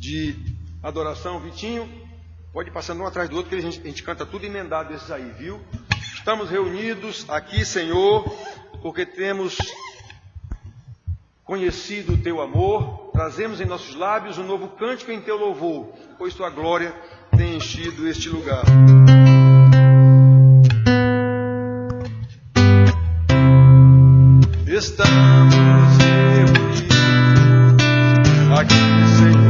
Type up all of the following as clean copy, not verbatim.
de adoração. Vitinho, pode ir passando um atrás do outro, que a gente canta tudo emendado esses aí, viu? Estamos reunidos aqui, Senhor, porque temos conhecido o Teu amor, trazemos em nossos lábios um novo cântico em Teu louvor, pois Tua glória tem enchido este lugar. Estamos reunidos aqui, Senhor.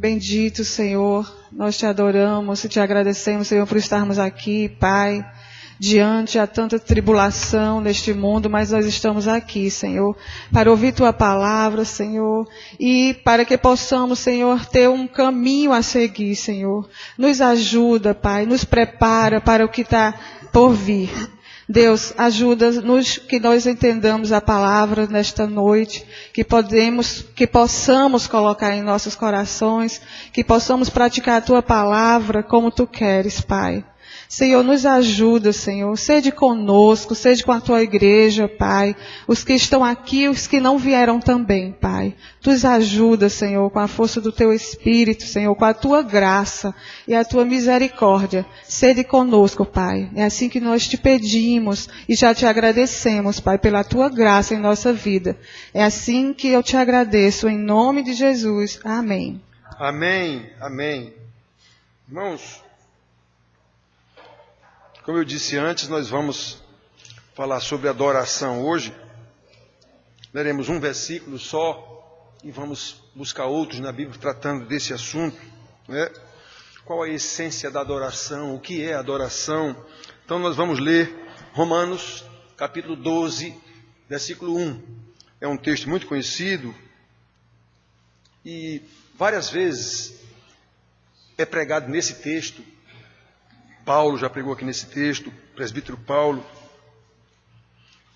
Bendito, Senhor, nós te adoramos e te agradecemos, Senhor, por estarmos aqui, Pai. diante a tanta tribulação neste mundo, mas nós estamos aqui, Senhor, para ouvir Tua palavra, Senhor, e para que possamos, Senhor, ter um caminho a seguir, Senhor. Nos ajuda, Pai, nos prepara para o que está por vir. Deus, ajuda-nos que nós entendamos a palavra nesta noite, que possamos colocar em nossos corações, que possamos praticar a Tua palavra como Tu queres, Pai. Senhor, nos ajuda, Senhor. Sede conosco, sede com a Tua igreja, Pai. Os que estão aqui, os que não vieram também, Pai. Tu nos ajuda, Senhor, com a força do Teu Espírito, Senhor, com a Tua graça e a Tua misericórdia. Sede conosco, Pai. É assim que nós te pedimos e já te agradecemos, Pai, pela Tua graça em nossa vida. É assim que eu te agradeço, em nome de Jesus. Amém. Amém, amém. Irmãos, como eu disse antes, nós vamos falar sobre adoração hoje. Leremos um versículo só e vamos buscar outros na Bíblia tratando desse assunto, né? Qual a essência da adoração? O que é adoração? Então nós vamos ler Romanos, capítulo 12, versículo 1. É um texto muito conhecido e várias vezes é pregado nesse texto. Paulo já pregou aqui nesse texto, o presbítero Paulo.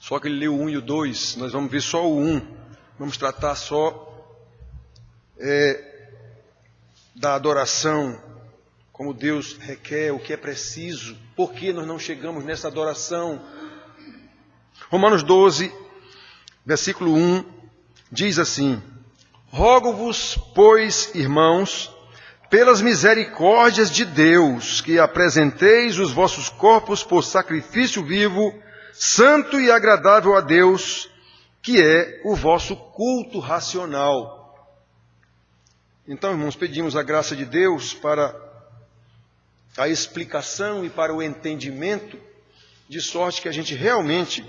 Só que ele leu o 1 e o 2, nós vamos ver só o 1. Vamos tratar só da adoração, como Deus requer, o que é preciso, por que nós não chegamos nessa adoração. Romanos 12, versículo 1, diz assim: Rogo-vos, pois, irmãos, pelas misericórdias de Deus, que apresenteis os vossos corpos por sacrifício vivo, santo e agradável a Deus, que é o vosso culto racional. Então, irmãos, pedimos a graça de Deus para a explicação e para o entendimento, de sorte que a gente realmente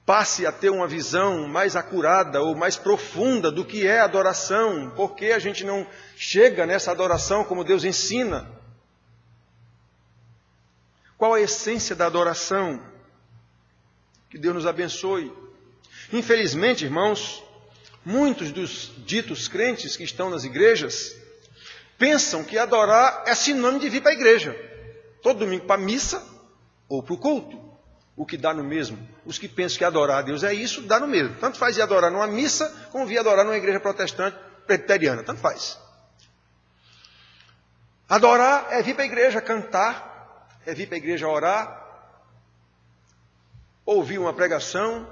passe a ter uma visão mais acurada ou mais profunda do que é adoração, porque a gente não chega nessa adoração como Deus ensina. Qual a essência da adoração? Que Deus nos abençoe. Infelizmente, irmãos, muitos dos ditos crentes que estão nas igrejas pensam que adorar é sinônimo de vir para a igreja, todo domingo para a missa ou para o culto. O que dá no mesmo. Os que pensam que adorar a Deus é isso, dá no mesmo. Tanto faz ir adorar numa missa, como vir adorar numa igreja protestante, presbiteriana. Tanto faz. Adorar é vir para a igreja cantar, é vir para a igreja orar, ouvir uma pregação,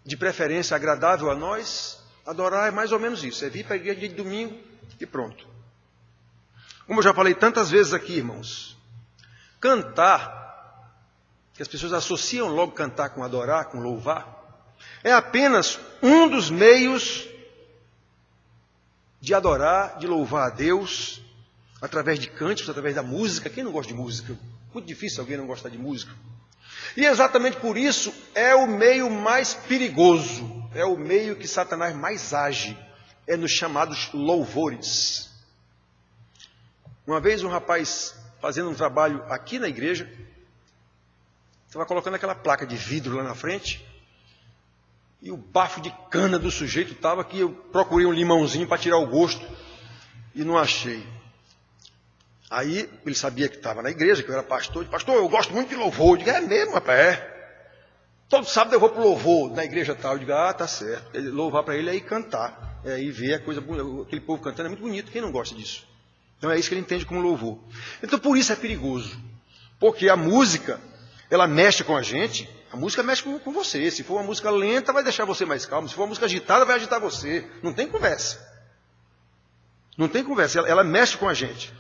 de preferência agradável a nós. Adorar é mais ou menos isso, é vir para a igreja de domingo e pronto. Como eu já falei tantas vezes aqui, irmãos, cantar, que as pessoas associam logo cantar com adorar, com louvar, é apenas um dos meios de adorar, de louvar a Deus, através de cânticos, através da música. Quem não gosta de música? Muito difícil alguém não gostar de música. E exatamente por isso é o meio mais perigoso, é o meio que Satanás mais age, é nos chamados louvores. Uma vez um rapaz fazendo um trabalho aqui na igreja, estava colocando aquela placa de vidro lá na frente, e o bafo de cana do sujeito estava que eu procurei um limãozinho para tirar o gosto, e não achei. Aí ele sabia que estava na igreja, que eu era pastor. Pastor, eu gosto muito de louvor. Eu digo, é mesmo, rapaz, é. Todo sábado eu vou para o louvor na igreja tal. Eu digo, tá certo. Ele, louvar para ele é ir cantar, é ir ver a coisa bonita. Aquele povo cantando é muito bonito, quem não gosta disso? Então é isso que ele entende como louvor. Então por isso é perigoso, porque a música, ela mexe com a gente, a música mexe com você. Se for uma música lenta, vai deixar você mais calmo. Se for uma música agitada, vai agitar você. Não tem conversa. Não tem conversa, ela mexe com a gente.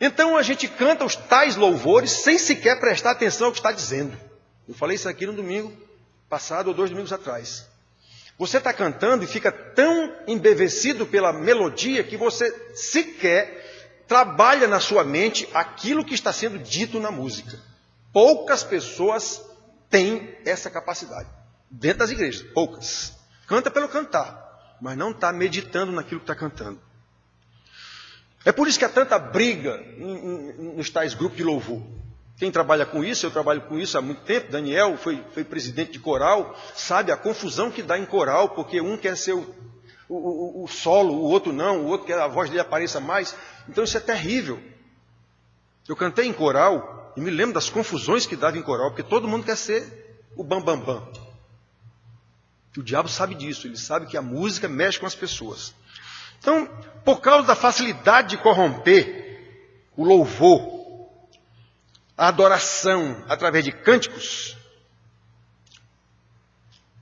Então a gente canta os tais louvores sem sequer prestar atenção ao que está dizendo. Eu falei isso aqui no domingo passado ou 2 domingos atrás. Você está cantando e fica tão embevecido pela melodia que você sequer trabalha na sua mente aquilo que está sendo dito na música. Poucas pessoas têm essa capacidade. Dentro das igrejas, poucas. Canta pelo cantar, mas não está meditando naquilo que está cantando. É por isso que há tanta briga nos tais grupos de louvor. Quem trabalha com isso, eu trabalho com isso há muito tempo, Daniel foi presidente de coral, sabe a confusão que dá em coral, porque um quer ser o solo, o outro não, o outro quer a voz dele apareça mais. Então isso é terrível. Eu cantei em coral e me lembro das confusões que dava em coral, porque todo mundo quer ser o bam-bam-bam. O diabo sabe disso, ele sabe que a música mexe com as pessoas. Então, por causa da facilidade de corromper o louvor, a adoração através de cânticos,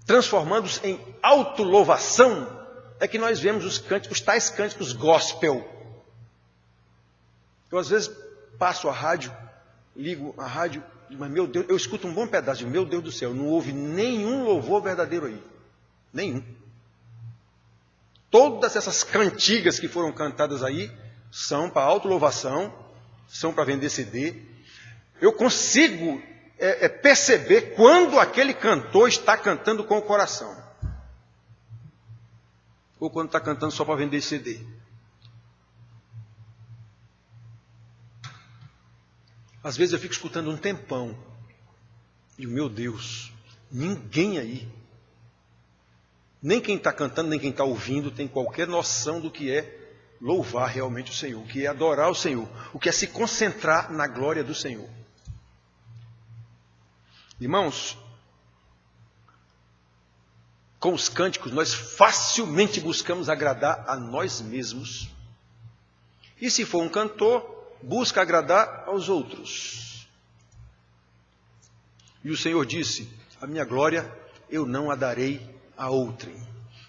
transformando-os em autolouvação, é que nós vemos os cânticos, tais cânticos gospel. Eu às vezes passo a rádio, ligo a rádio, mas meu Deus, eu escuto um bom pedaço, meu Deus do céu, não houve nenhum louvor verdadeiro aí. Nenhum. Todas essas cantigas que foram cantadas aí são para autolouvação, são para vender CD. Eu consigo perceber quando aquele cantor está cantando com o coração. Ou quando está cantando só para vender CD. Às vezes eu fico escutando um tempão. E meu Deus, ninguém aí, nem quem está cantando, nem quem está ouvindo, tem qualquer noção do que é louvar realmente o Senhor, o que é adorar o Senhor, o que é se concentrar na glória do Senhor. Irmãos, com os cânticos nós facilmente buscamos agradar a nós mesmos. E se for um cantor, busca agradar aos outros. E o Senhor disse, a minha glória eu não a darei a outrem.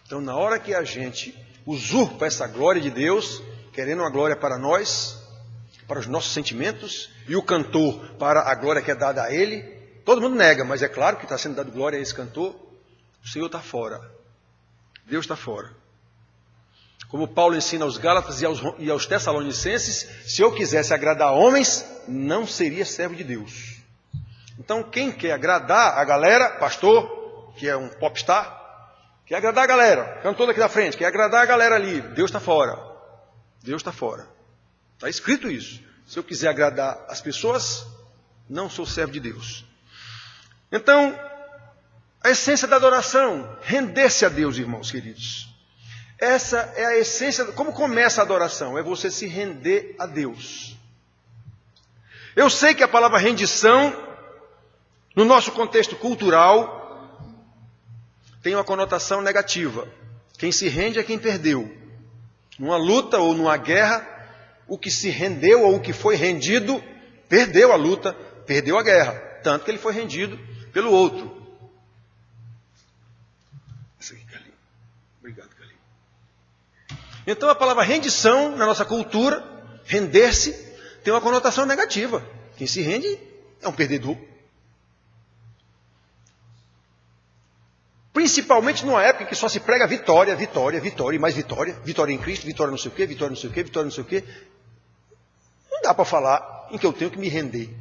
Então, na hora que a gente usurpa essa glória de Deus, querendo uma glória para nós, para os nossos sentimentos, e o cantor para a glória que é dada a ele, todo mundo nega, mas é claro que está sendo dado glória a esse cantor, o Senhor está fora. Deus está fora. Como Paulo ensina aos Gálatas e aos Tessalonicenses, se eu quisesse agradar homens, não seria servo de Deus. Então, quem quer agradar a galera, pastor, que é um popstar, quer agradar a galera, cantor daqui da frente, quer agradar a galera ali, Deus está fora. Deus está fora. Está escrito isso. Se eu quiser agradar as pessoas, não sou servo de Deus. Então, a essência da adoração, render-se a Deus, irmãos queridos. Essa é a essência, como começa a adoração? É você se render a Deus. Eu sei que a palavra rendição, no nosso contexto cultural, tem uma conotação negativa. Quem se rende é quem perdeu. Numa luta ou numa guerra, o que se rendeu ou o que foi rendido, perdeu a luta, perdeu a guerra. Tanto que ele foi rendido pelo outro. Isso aqui, Carlinhos. Obrigado, Carlinhos. Então a palavra rendição, na nossa cultura, render-se, tem uma conotação negativa. Quem se rende é um perdedor. Principalmente numa época em que só se prega vitória, vitória, vitória e mais vitória. Vitória em Cristo, vitória não sei o quê, vitória não sei o quê, vitória não sei o quê. Não dá para falar em que eu tenho que me render.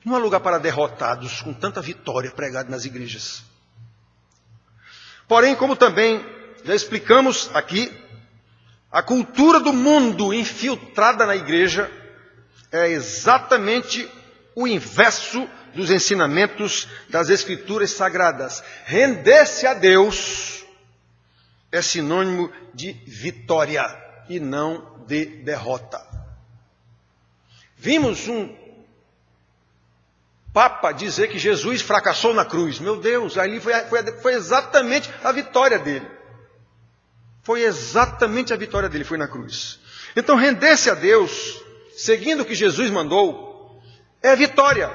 Não há lugar para derrotados com tanta vitória pregada nas igrejas. Porém, como também já explicamos aqui, a cultura do mundo infiltrada na igreja é exatamente o inverso dos ensinamentos das Escrituras Sagradas. Render-se a Deus é sinônimo de vitória e não de derrota. Vimos um Papa dizer que Jesus fracassou na cruz. Meu Deus, ali foi exatamente a vitória dele. Foi exatamente a vitória dele, foi na cruz. Então, render-se a Deus, seguindo o que Jesus mandou, é vitória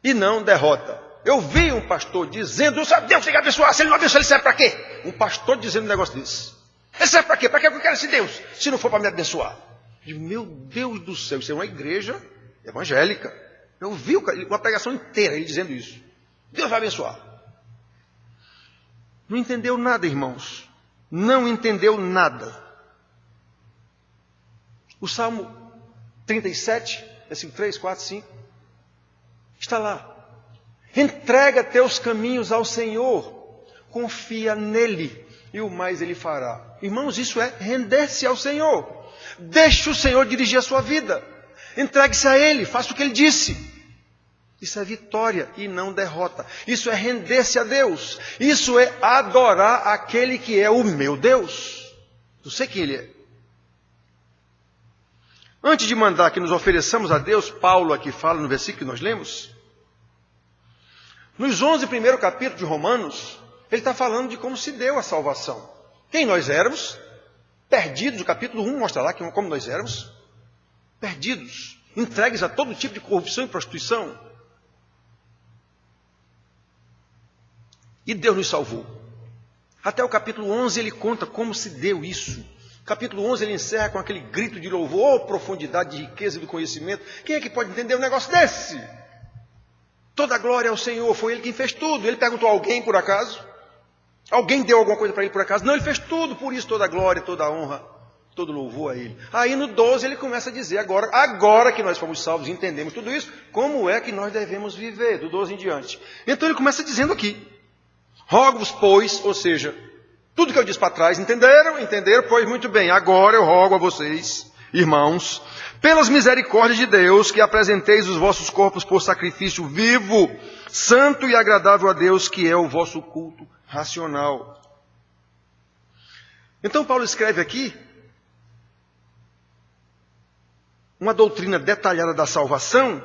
e não derrota. Eu vi um pastor dizendo, Deus tem que abençoar, se ele não abençoar, ele serve para quê? Um pastor dizendo um negócio desse. Ele serve para quê? Para que eu quero esse Deus, se não for para me abençoar? Eu digo, meu Deus do céu, isso é uma igreja evangélica. Eu vi uma pregação inteira ele dizendo isso. Deus vai abençoar. Não entendeu nada, irmãos. Não entendeu nada. O Salmo 37, versículo 3, 4, 5, está lá. Entrega teus caminhos ao Senhor, confia nele, e o mais ele fará. Irmãos, isso é render-se ao Senhor. Deixe o Senhor dirigir a sua vida. Entregue-se a Ele, faça o que Ele disse. Isso é vitória e não derrota. Isso é render-se a Deus. Isso é adorar aquele que é o meu Deus. Eu sei quem Ele é. Antes de mandar que nos ofereçamos a Deus, Paulo aqui fala no versículo que nós lemos. Nos 11 primeiros capítulos de Romanos, ele está falando de como se deu a salvação. Quem nós éramos? Perdidos. O capítulo 1 mostra lá como nós éramos. Perdidos. Entregues a todo tipo de corrupção e prostituição. E Deus nos salvou. Até o capítulo 11 ele conta como se deu isso. Capítulo 11 ele encerra com aquele grito de louvor, oh, profundidade de riqueza e do conhecimento. Quem é que pode entender um negócio desse? Toda a glória ao Senhor, foi Ele quem fez tudo. Ele perguntou a alguém por acaso? Alguém deu alguma coisa para Ele por acaso? Não, Ele fez tudo, por isso toda a glória, toda a honra, todo louvor a Ele. Aí no 12 ele começa a dizer, agora que nós fomos salvos e entendemos tudo isso, como é que nós devemos viver, do 12 em diante. Então ele começa dizendo aqui, rogo-vos, pois, ou seja, tudo que eu disse para trás, entenderam? Entenderam? Pois muito bem, agora eu rogo a vocês, irmãos, pelas misericórdias de Deus, que apresenteis os vossos corpos por sacrifício vivo, santo e agradável a Deus, que é o vosso culto racional. Então Paulo escreve aqui uma doutrina detalhada da salvação,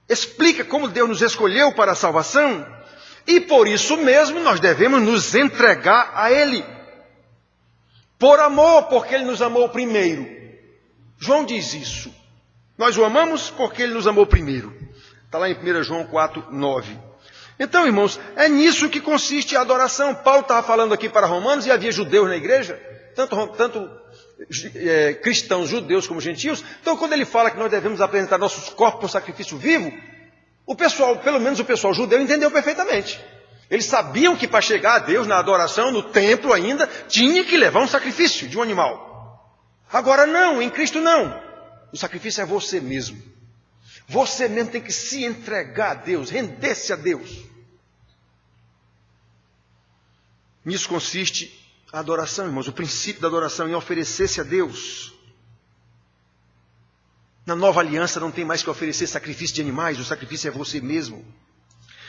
explica como Deus nos escolheu para a salvação, e por isso mesmo nós devemos nos entregar a Ele. Por amor, porque Ele nos amou primeiro. João diz isso. Nós o amamos porque Ele nos amou primeiro. Está lá em 1 João 4, 9. Então, irmãos, é nisso que consiste a adoração. Paulo estava falando aqui para romanos e havia judeus na igreja, tanto cristãos, judeus como gentios. Então, quando ele fala que nós devemos apresentar nossos corpos por sacrifício vivo, o pessoal, pelo menos o pessoal judeu, entendeu perfeitamente. Eles sabiam que para chegar a Deus na adoração, no templo ainda, tinha que levar um sacrifício de um animal. Agora não, em Cristo não. O sacrifício é você mesmo. Você mesmo tem que se entregar a Deus, render-se a Deus. Nisso consiste a adoração, irmãos, o princípio da adoração, em oferecer-se a Deus. Na nova aliança não tem mais que oferecer sacrifício de animais, o sacrifício é você mesmo.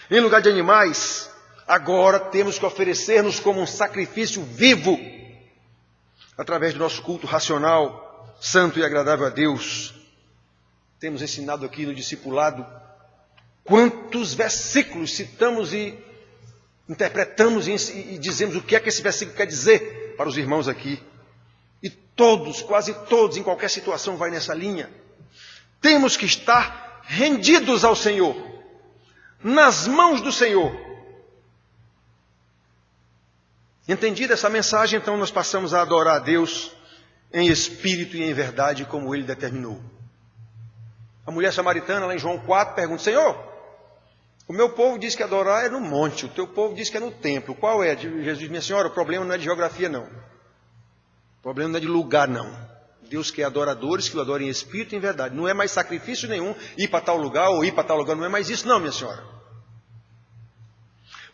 Em lugar de animais, agora temos que oferecer-nos como um sacrifício vivo, através do nosso culto racional, santo e agradável a Deus. Temos ensinado aqui no discipulado quantos versículos citamos e interpretamos e dizemos o que é que esse versículo quer dizer para os irmãos aqui. E todos, quase todos, em qualquer situação vai nessa linha. Temos que estar rendidos ao Senhor, nas mãos do Senhor. Entendida essa mensagem, então nós passamos a adorar a Deus em espírito e em verdade, como Ele determinou. A mulher samaritana, lá em João 4, pergunta, Senhor, o meu povo diz que adorar é no monte, o teu povo diz que é no templo. Qual é? Jesus, minha senhora, o problema não é de geografia, não. O problema não é de lugar, não. Deus quer adoradores que o adorem em espírito e em verdade. Não é mais sacrifício nenhum ir para tal lugar ou ir para tal lugar. Não é mais isso, não, minha senhora.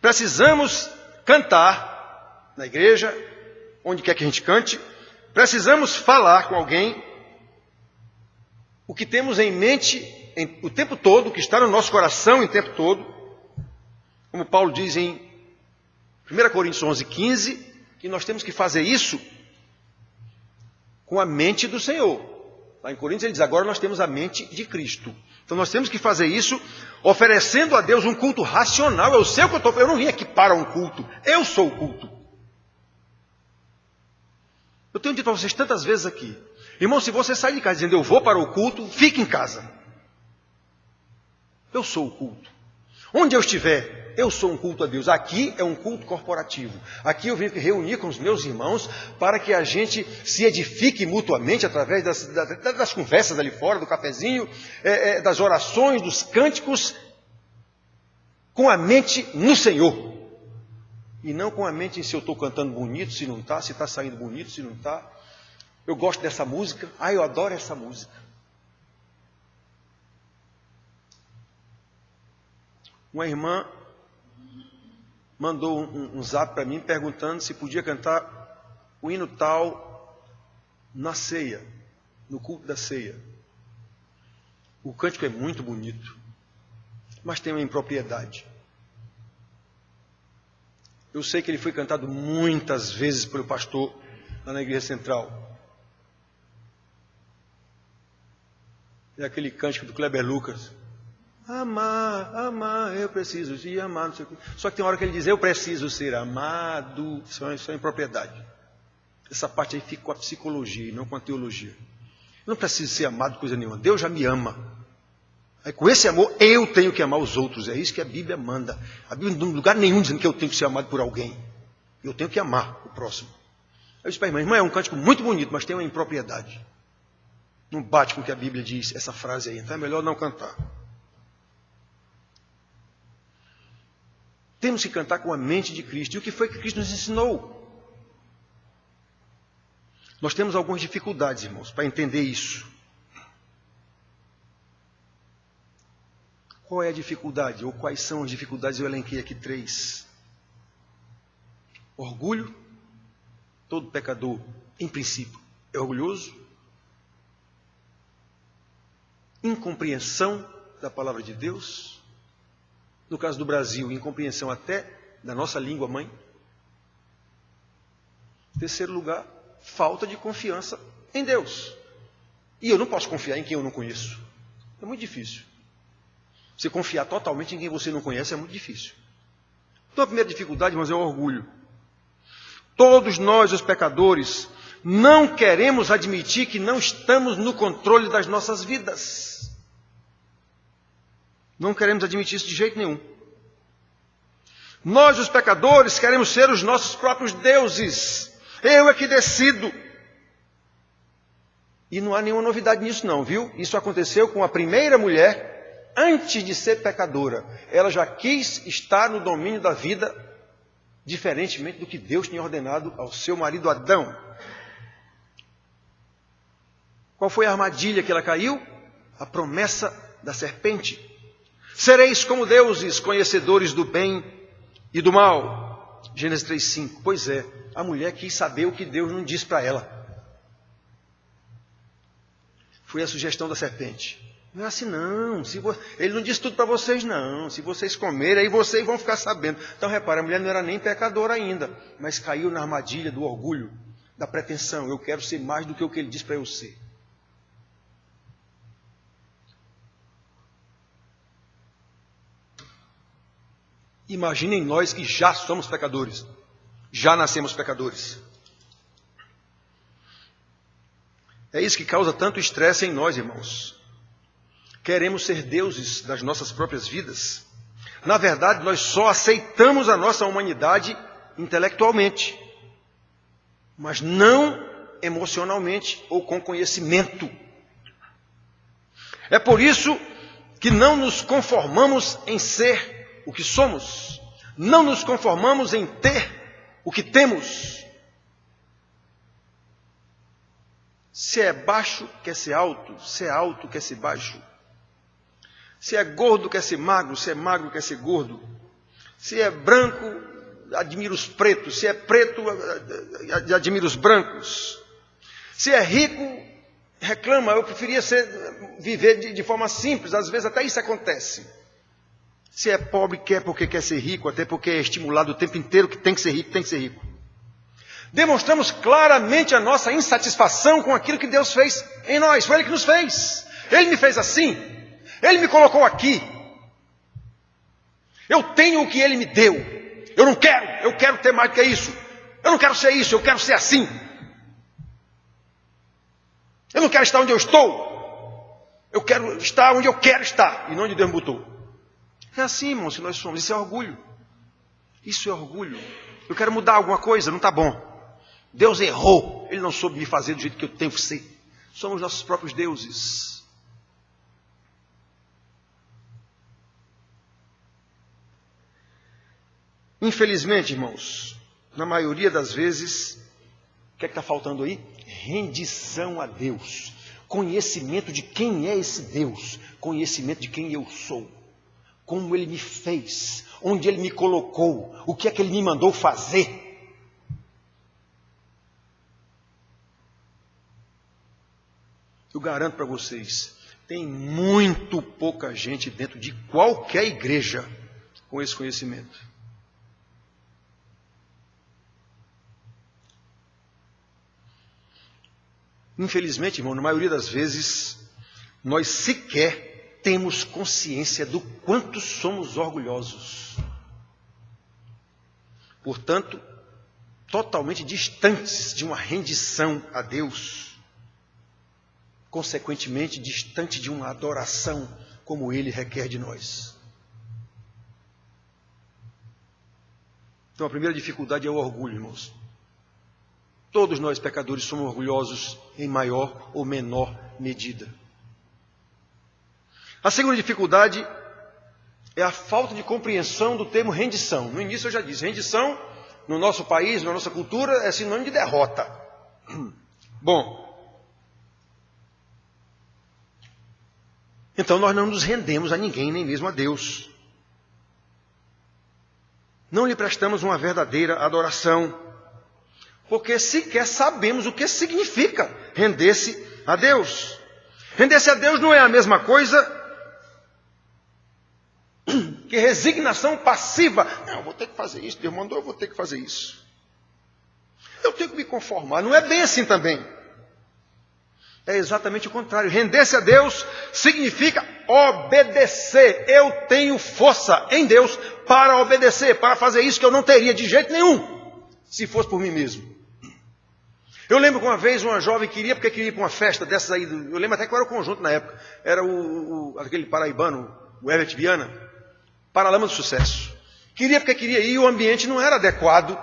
Precisamos cantar na igreja, onde quer que a gente cante. Precisamos falar com alguém o que temos em mente o tempo todo, o que está no nosso coração o tempo todo. Como Paulo diz em 1 Coríntios 11, 15, que nós temos que fazer isso com a mente do Senhor. Lá em Coríntios ele diz, agora nós temos a mente de Cristo. Então nós temos que fazer isso oferecendo a Deus um culto racional. Eu sei o que eu não vim aqui para um culto, eu sou o culto. Eu tenho dito para vocês tantas vezes aqui, irmão, se você sair de casa dizendo eu vou para o culto, fique em casa. Eu sou o culto. Onde eu estiver, eu sou um culto a Deus. Aqui é um culto corporativo. Aqui eu venho reunir com os meus irmãos para que a gente se edifique mutuamente através das conversas ali fora, do cafezinho, das orações, dos cânticos, com a mente no Senhor. E não com a mente em se eu estou cantando bonito, se não está, se está saindo bonito, se não está. Eu gosto dessa música, eu adoro essa música. Uma irmã mandou um zap para mim perguntando se podia cantar o hino tal na ceia, no culto da ceia. O cântico é muito bonito, mas tem uma impropriedade. Eu sei que ele foi cantado muitas vezes pelo pastor lá na igreja central. É aquele cântico do Kleber Lucas. Amar, amar, eu preciso de amar. Não sei o quê. Só que tem uma hora que ele diz, eu preciso ser amado. Isso é impropriedade. Essa parte aí fica com a psicologia e não com a teologia. Eu não preciso ser amado por coisa nenhuma. Deus já me ama. Aí, com esse amor, eu tenho que amar os outros. É isso que a Bíblia manda. A Bíblia não tem lugar nenhum dizendo que eu tenho que ser amado por alguém. Eu tenho que amar o próximo. Eu disse para a irmã, é um cântico muito bonito, mas tem uma impropriedade. Não bate com o que a Bíblia diz, essa frase aí. Então é melhor não cantar. Temos que cantar com a mente de Cristo. E o que foi que Cristo nos ensinou? Nós temos algumas dificuldades, irmãos, para entender isso. Qual é a dificuldade? Ou quais são as dificuldades? Eu elenquei aqui 3. Orgulho. Todo pecador, em princípio, é orgulhoso. Incompreensão da palavra de Deus. No caso do Brasil, incompreensão até da nossa língua mãe. Terceiro lugar, falta de confiança em Deus. E eu não posso confiar em quem eu não conheço. É muito difícil. Você confiar totalmente em quem você não conhece é muito difícil. Então a primeira dificuldade, irmãos, é o orgulho. Todos nós, os pecadores, não queremos admitir que não estamos no controle das nossas vidas. Não queremos admitir isso de jeito nenhum. Nós, os pecadores, queremos ser os nossos próprios deuses. Eu é que decido. E não há nenhuma novidade nisso não, viu? Isso aconteceu com a primeira mulher, antes de ser pecadora. Ela já quis estar no domínio da vida, diferentemente do que Deus tinha ordenado ao seu marido Adão. Qual foi a armadilha que ela caiu? A promessa da serpente. Sereis como deuses, conhecedores do bem e do mal. Gênesis 3:5. Pois é, a mulher quis saber o que Deus não disse para ela. Foi a sugestão da serpente. Não é assim não, ele não disse tudo para vocês não, se vocês comerem, aí vocês vão ficar sabendo. Então repara, a mulher não era nem pecadora ainda, mas caiu na armadilha do orgulho, da pretensão, eu quero ser mais do que o que ele diz para eu ser. Imaginem nós que já somos pecadores, já nascemos pecadores. É isso que causa tanto estresse em nós, irmãos. Queremos ser deuses das nossas próprias vidas. Na verdade, nós só aceitamos a nossa humanidade intelectualmente, mas não emocionalmente ou com conhecimento. É por isso que não nos conformamos em ser o que somos, não nos conformamos em ter o que temos. Se é baixo, quer ser alto, se é alto, quer ser baixo. Se é gordo, quer ser magro, se é magro, quer ser gordo. Se é branco, admira os pretos, se é preto, admira os brancos. Se é rico, reclama, eu preferia viver de forma simples, às vezes até isso acontece. Se é pobre, quer porque quer ser rico, até porque é estimulado o tempo inteiro que tem que ser rico, tem que ser rico. Demonstramos claramente a nossa insatisfação com aquilo que Deus fez em nós. Foi Ele que nos fez. Ele me fez assim. Ele me colocou aqui. Eu tenho o que Ele me deu. Eu quero ter mais do que isso. Eu não quero ser isso, eu quero ser assim. Eu não quero estar onde eu estou. Eu quero estar onde eu quero estar e não onde Deus me botou. É assim, irmãos, que nós somos. Isso é orgulho. Isso é orgulho. Eu quero mudar alguma coisa, não está bom. Deus errou. Ele não soube me fazer do jeito que eu tenho que ser. Somos nossos próprios deuses. Infelizmente, irmãos, na maioria das vezes, o que é que está faltando aí? Rendição a Deus. Conhecimento de quem é esse Deus. Conhecimento de quem eu sou. Como Ele me fez. Onde Ele me colocou. O que é que Ele me mandou fazer. garanto para vocês, tem muito pouca gente dentro de qualquer igreja com esse conhecimento. Infelizmente, irmão, na maioria das vezes, nós sequer temos consciência do quanto somos orgulhosos. Portanto, totalmente distantes de uma rendição a Deus. Consequentemente, distante de uma adoração como Ele requer de nós. Então, a primeira dificuldade é o orgulho, irmãos. Todos nós, pecadores, somos orgulhosos em maior ou menor medida. A segunda dificuldade é a falta de compreensão do termo rendição. No início eu já disse, rendição, no nosso país, na nossa cultura, é sinônimo de derrota. Bom, então nós não nos rendemos a ninguém, nem mesmo a Deus. Não lhe prestamos uma verdadeira adoração, porque sequer sabemos o que significa render-se a Deus. Render-se a Deus não é a mesma coisa que resignação passiva. Não, eu vou ter que fazer isso, Deus mandou, eu vou ter que fazer isso. Eu tenho que me conformar. Não é bem assim também. É exatamente o contrário. Render-se a Deus significa obedecer. Eu tenho força em Deus para obedecer, para fazer isso que eu não teria de jeito nenhum, se fosse por mim mesmo. Eu lembro que uma vez uma jovem queria ir para uma festa dessas aí. Eu lembro até que era o conjunto na época. Era aquele paraibano, o Herbert Viana, Paralama do Sucesso. Queria ir e o ambiente não era adequado.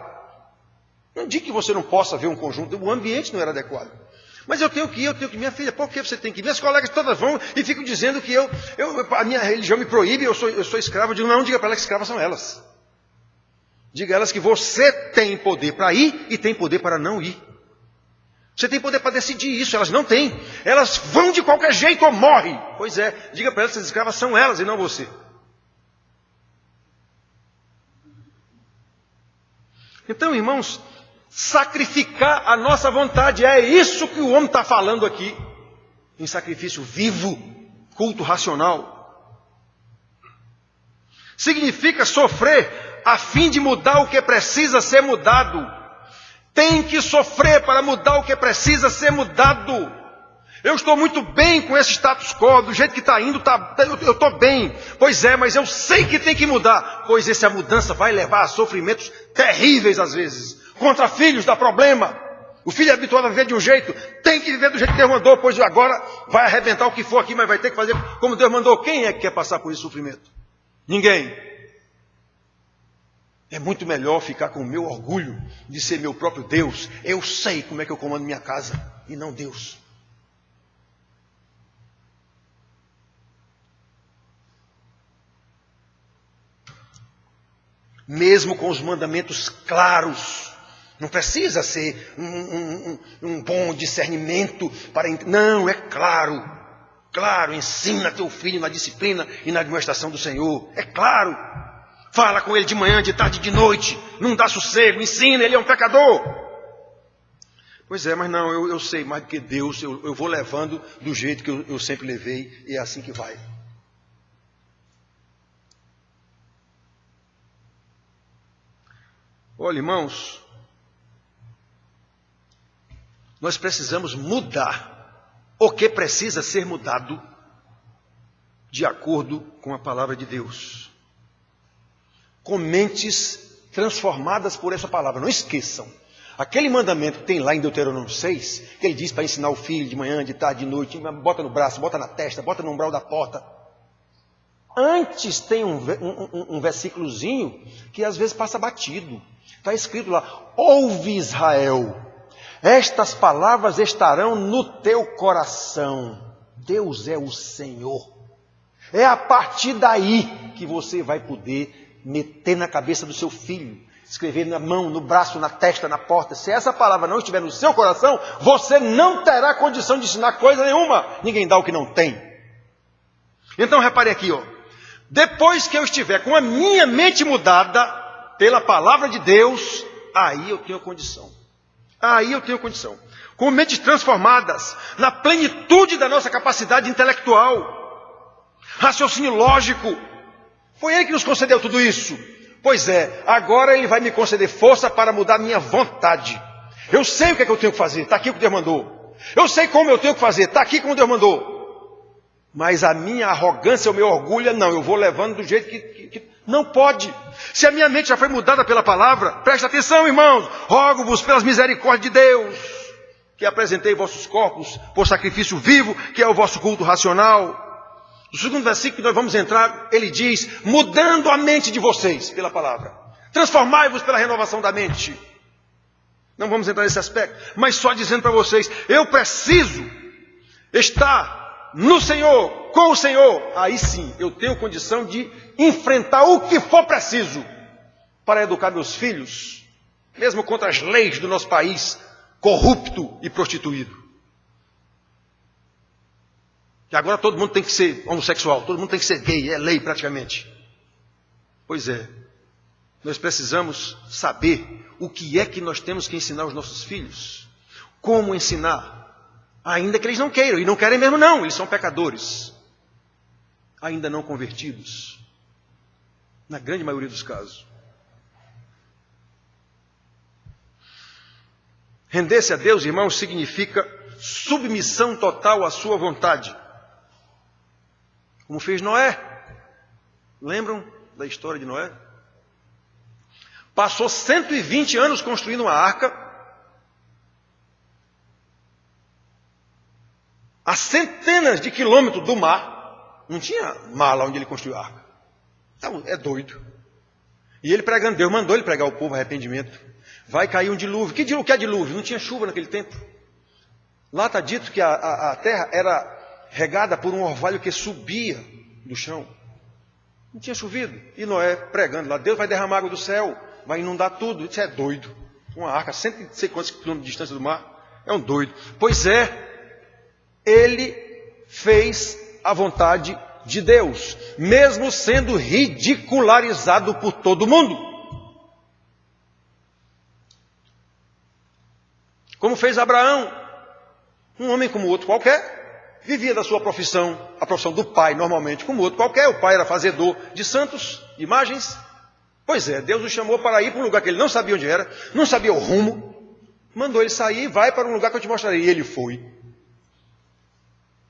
Não digo que você não possa ver um conjunto, o ambiente não era adequado. Mas eu tenho que ir. Minha filha, por que você tem que ir? Minhas colegas todas vão e ficam dizendo que a minha religião me proíbe, eu sou escravo. Eu digo, não, diga para elas que escravas são elas. Diga a elas que você tem poder para ir e tem poder para não ir. Você tem poder para decidir isso, elas não têm. Elas vão de qualquer jeito ou morrem. Pois é, diga para elas que as escravas são elas e não você. Então, irmãos, sacrificar a nossa vontade, é isso que o homem está falando aqui. Em sacrifício vivo, culto racional. Significa sofrer a fim de mudar o que precisa ser mudado. Tem que sofrer para mudar o que precisa ser mudado. Eu estou muito bem com esse status quo, do jeito que está indo, eu estou bem. Pois é, mas eu sei que tem que mudar. Pois essa mudança vai levar a sofrimentos terríveis às vezes. Contra filhos dá problema. O filho é habituado a viver de um jeito, tem que viver do jeito que Deus mandou, pois agora vai arrebentar o que for aqui, mas vai ter que fazer como Deus mandou. Quem é que quer passar por esse sofrimento? Ninguém. É muito melhor ficar com o meu orgulho de ser meu próprio Deus. Eu sei como é que eu comando minha casa e não Deus. Mesmo com os mandamentos claros, não precisa ser um bom discernimento para... Não, é claro. Claro, ensina teu filho na disciplina e na administração do Senhor. É claro. Fala com ele de manhã, de tarde, de noite. Não dá sossego, ensina, ele é um pecador. Pois é, mas não, eu sei mais do que Deus. Eu vou levando do jeito que eu sempre levei. E é assim que vai. Olha, irmãos, nós precisamos mudar o que precisa ser mudado de acordo com a palavra de Deus. Com mentes transformadas por essa palavra. Não esqueçam. Aquele mandamento que tem lá em Deuteronômio 6, que ele diz para ensinar o filho de manhã, de tarde, de noite, bota no braço, bota na testa, bota no umbral da porta. Antes tem um versículozinho que às vezes passa batido. Está escrito lá, ouve Israel, estas palavras estarão no teu coração. Deus é o Senhor. É a partir daí que você vai poder meter na cabeça do seu filho, escrever na mão, no braço, na testa, na porta. Se essa palavra não estiver no seu coração, você não terá condição de ensinar coisa nenhuma. Ninguém dá o que não tem. Então repare aqui, ó. Depois que eu estiver com a minha mente mudada pela palavra de Deus, aí eu tenho condição. Aí eu tenho condição. Com mentes transformadas, na plenitude da nossa capacidade intelectual, raciocínio lógico. Foi Ele que nos concedeu tudo isso. Pois é, agora Ele vai me conceder força para mudar minha vontade. Eu sei o que é que eu tenho que fazer, está aqui o que Deus mandou. Eu sei como eu tenho que fazer, está aqui como Deus mandou. Mas a minha arrogância, o meu orgulho, não, eu vou levando do jeito que não pode. Se a minha mente já foi mudada pela palavra, preste atenção, irmãos, rogo-vos pelas misericórdias de Deus, que apresentei vossos corpos por sacrifício vivo, que é o vosso culto racional. No segundo versículo que nós vamos entrar, ele diz, mudando a mente de vocês pela palavra. Transformai-vos pela renovação da mente. Não vamos entrar nesse aspecto, mas só dizendo para vocês, eu preciso estar no Senhor, com o Senhor. Aí sim, eu tenho condição de enfrentar o que for preciso para educar meus filhos, mesmo contra as leis do nosso país, corrupto e prostituído. Que agora todo mundo tem que ser homossexual, todo mundo tem que ser gay, é lei praticamente. Pois é, nós precisamos saber o que é que nós temos que ensinar aos nossos filhos. Como ensinar? Ainda que eles não queiram, e não querem mesmo não, eles são pecadores. Ainda não convertidos. Na grande maioria dos casos. Render-se a Deus, irmãos, significa submissão total à sua vontade. Como fez Noé. Lembram da história de Noé? Passou 120 anos construindo uma arca. A centenas de quilômetros do mar. Não tinha mar lá onde ele construiu a arca. Então, é doido. E ele pregando, Deus mandou ele pregar ao povo arrependimento. Vai cair um dilúvio. Que é dilúvio? Não tinha chuva naquele tempo. Lá está dito que a terra era regada por um orvalho que subia do chão. Não tinha chovido. E Noé pregando lá, Deus vai derramar água do céu, vai inundar tudo. Isso é doido. Uma arca, 100 não sei quantos quilômetros de distância do mar, é um doido. Pois é, ele fez a vontade de Deus, mesmo sendo ridicularizado por todo mundo. Como fez Abraão, um homem como outro qualquer, vivia da sua profissão, a profissão do pai normalmente, como outro qualquer. O pai era fazedor de santos, de imagens. Pois é, Deus o chamou para ir para um lugar que ele não sabia onde era, não sabia o rumo, mandou ele sair, vai para um lugar que eu te mostrarei. E ele foi.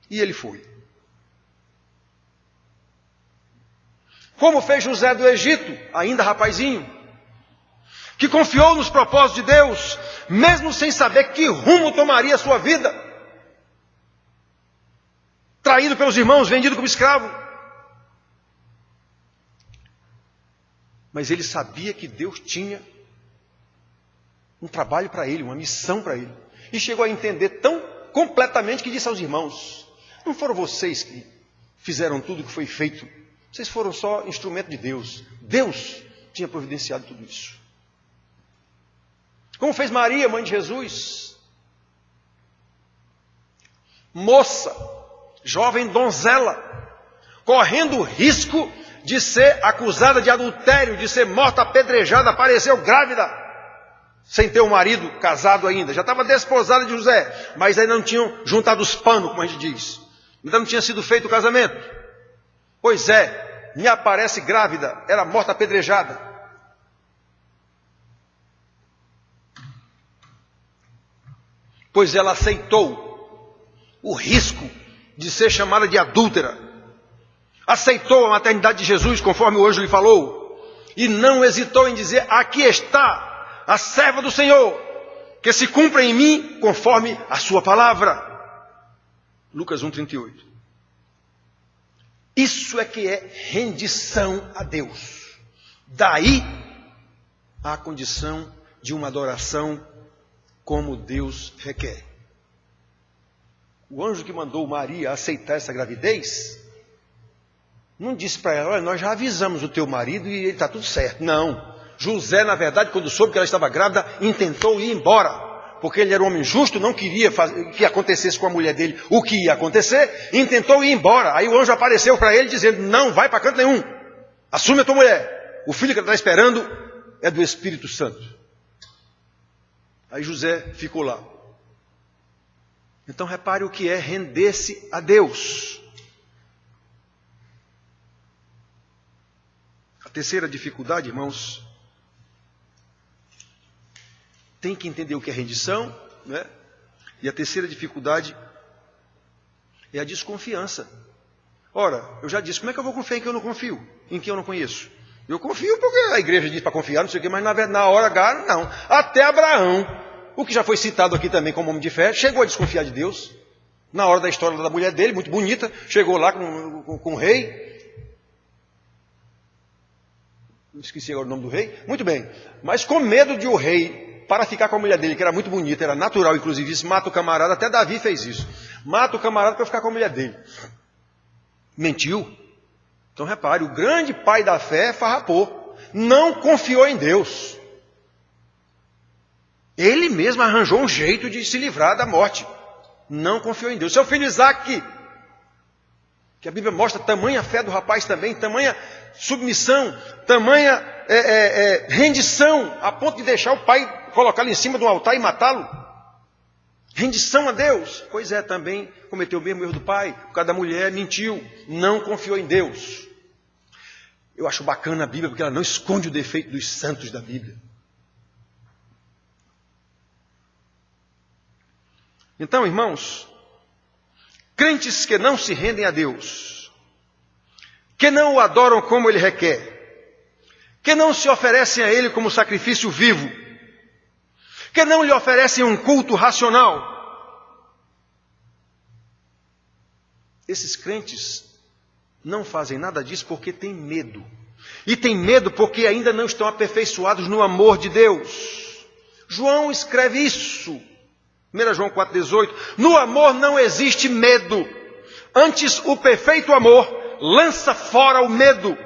E ele foi. Como fez José do Egito, ainda rapazinho, que confiou nos propósitos de Deus, mesmo sem saber que rumo tomaria a sua vida. Traído pelos irmãos, vendido como escravo. Mas ele sabia que Deus tinha um trabalho para ele, uma missão para ele. E chegou a entender tão completamente que disse aos irmãos, não foram vocês que fizeram tudo o que foi feito. Vocês foram só instrumento de Deus. Deus tinha providenciado tudo isso. Como fez Maria, mãe de Jesus. Moça, jovem donzela, correndo o risco de ser acusada de adultério, de ser morta apedrejada, apareceu grávida, sem ter um marido casado ainda. Já estava desposada de José, mas ainda não tinham juntado os panos, como a gente diz. Ainda não tinha sido feito o casamento. Pois é, me aparece grávida, era morta apedrejada. Pois ela aceitou o risco de ser chamada de adúltera. Aceitou a maternidade de Jesus, conforme o anjo lhe falou. E não hesitou em dizer, aqui está a serva do Senhor, que se cumpra em mim conforme a sua palavra. Lucas 1,38. Isso é que é rendição a Deus. Daí a condição de uma adoração como Deus requer. O anjo que mandou Maria aceitar essa gravidez, não disse para ela, olha, nós já avisamos o teu marido e ele está tudo certo. Não. José, na verdade, quando soube que ela estava grávida, intentou ir embora. Porque ele era um homem justo, não queria que acontecesse com a mulher dele o que ia acontecer, intentou ir embora. Aí o anjo apareceu para ele dizendo, não vai para canto nenhum. Assume a tua mulher. O filho que ela está esperando é do Espírito Santo. Aí José ficou lá. Então repare o que é render-se a Deus. A terceira dificuldade, irmãos, tem que entender o que é rendição, né? E a terceira dificuldade é a desconfiança. Ora, eu já disse, como é que eu vou confiar em quem eu não confio? Em quem eu não conheço? Eu confio porque a igreja diz para confiar, não sei o quê, mas na hora H, não. Até Abraão, o que já foi citado aqui também como homem de fé, chegou a desconfiar de Deus. Na hora da história da mulher dele, muito bonita, chegou lá com o rei. Esqueci agora o nome do rei. Muito bem. Mas com medo de o rei, para ficar com a mulher dele, que era muito bonita, era natural, inclusive, isso mata o camarada. Até Davi fez isso. Mata o camarada para ficar com a mulher dele. Mentiu. Então repare, o grande pai da fé farrapou. Não confiou em Deus. Ele mesmo arranjou um jeito de se livrar da morte. Não confiou em Deus. Seu filho Isaac, que a Bíblia mostra tamanha fé do rapaz também, tamanha submissão, tamanha rendição, a ponto de deixar o pai colocá-lo em cima de um altar e matá-lo. Rendição a Deus. Pois é, também cometeu o mesmo erro do pai. Por causa da mulher, mentiu, não confiou em Deus. Eu acho bacana a Bíblia, porque ela não esconde o defeito dos santos da Bíblia. Então, irmãos, crentes que não se rendem a Deus, que não o adoram como Ele requer, que não se oferecem a Ele como sacrifício vivo, que não lhe oferecem um culto racional, esses crentes não fazem nada disso porque têm medo. E têm medo porque ainda não estão aperfeiçoados no amor de Deus. João escreve isso. 1 João 4,18. No amor não existe medo. Antes, o perfeito amor lança fora o medo.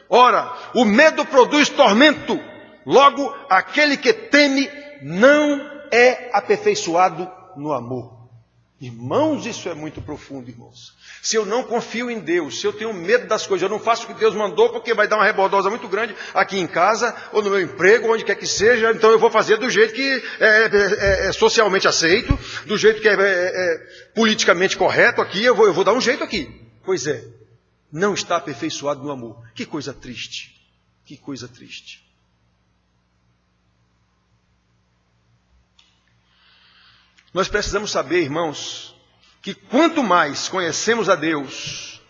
Ora, o medo produz tormento. Logo, aquele que teme não é aperfeiçoado no amor. Irmãos, isso é muito profundo, irmãos. Se eu não confio em Deus, se eu tenho medo das coisas, eu não faço o que Deus mandou, porque vai dar uma rebordosa muito grande aqui em casa, ou no meu emprego, onde quer que seja, então eu vou fazer do jeito que é socialmente aceito, do jeito que é politicamente correto aqui, eu vou dar um jeito aqui. Pois é, não está aperfeiçoado no amor. Que coisa triste, que coisa triste. Nós precisamos saber, irmãos, que quanto mais conhecemos a Deus,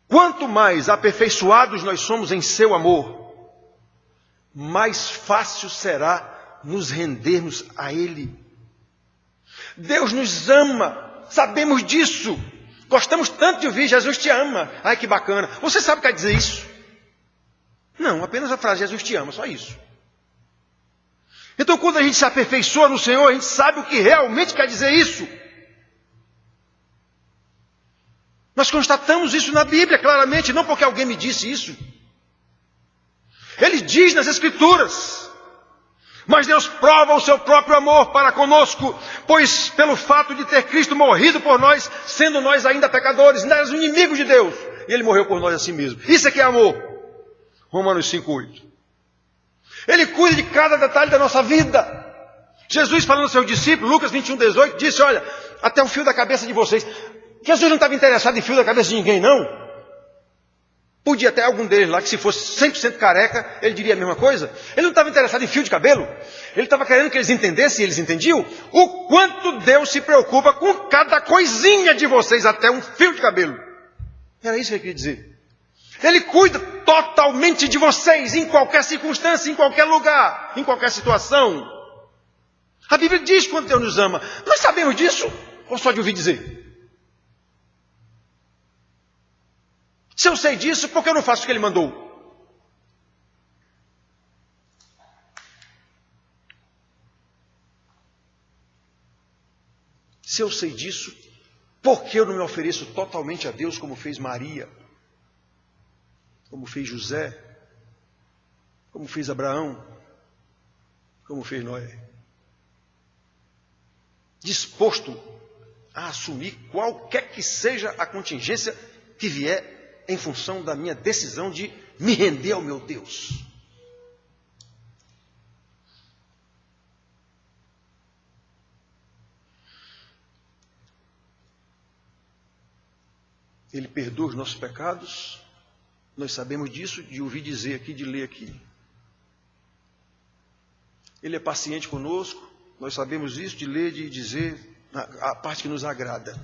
quanto mais aperfeiçoados nós somos em seu amor, mais fácil será nos rendermos a Ele. Deus nos ama, sabemos disso. Gostamos tanto de ouvir, Jesus te ama. Ai, que bacana. Você sabe o que quer dizer isso? Não, apenas a frase, Jesus te ama, só isso. Então, quando a gente se aperfeiçoa no Senhor, a gente sabe o que realmente quer dizer isso. Nós constatamos isso na Bíblia, claramente, não porque alguém me disse isso. Ele diz nas Escrituras. Mas Deus prova o seu próprio amor para conosco, pois pelo fato de ter Cristo morrido por nós, sendo nós ainda pecadores, ainda éramos inimigos de Deus, e Ele morreu por nós assim mesmo. Isso é que é amor. Romanos 5,8. Ele cuida de cada detalhe da nossa vida. Jesus, falando aos seus discípulos, Lucas 21,18, disse, olha, até o fio da cabeça de vocês. Jesus não estava interessado em fio da cabeça de ninguém, não. Podia até algum deles lá, que se fosse 100% careca, ele diria a mesma coisa. Ele não estava interessado em fio de cabelo. Ele estava querendo que eles entendessem, e eles entendiam, o quanto Deus se preocupa com cada coisinha de vocês, até um fio de cabelo. Era isso que ele queria dizer. Ele cuida totalmente de vocês, em qualquer circunstância, em qualquer lugar, em qualquer situação. A Bíblia diz quanto Deus nos ama. Nós sabemos disso? Ou só de ouvir dizer? Se eu sei disso, por que eu não faço o que Ele mandou? Se eu sei disso, por que eu não me ofereço totalmente a Deus como fez Maria? Como fez José, como fez Abraão, como fez Noé. Disposto a assumir qualquer que seja a contingência que vier em função da minha decisão de me render ao meu Deus. Ele perdoa os nossos pecados. Nós sabemos disso, de ouvir dizer aqui, de ler aqui. Ele é paciente conosco. Nós sabemos isso, de ler, de dizer a parte que nos agrada.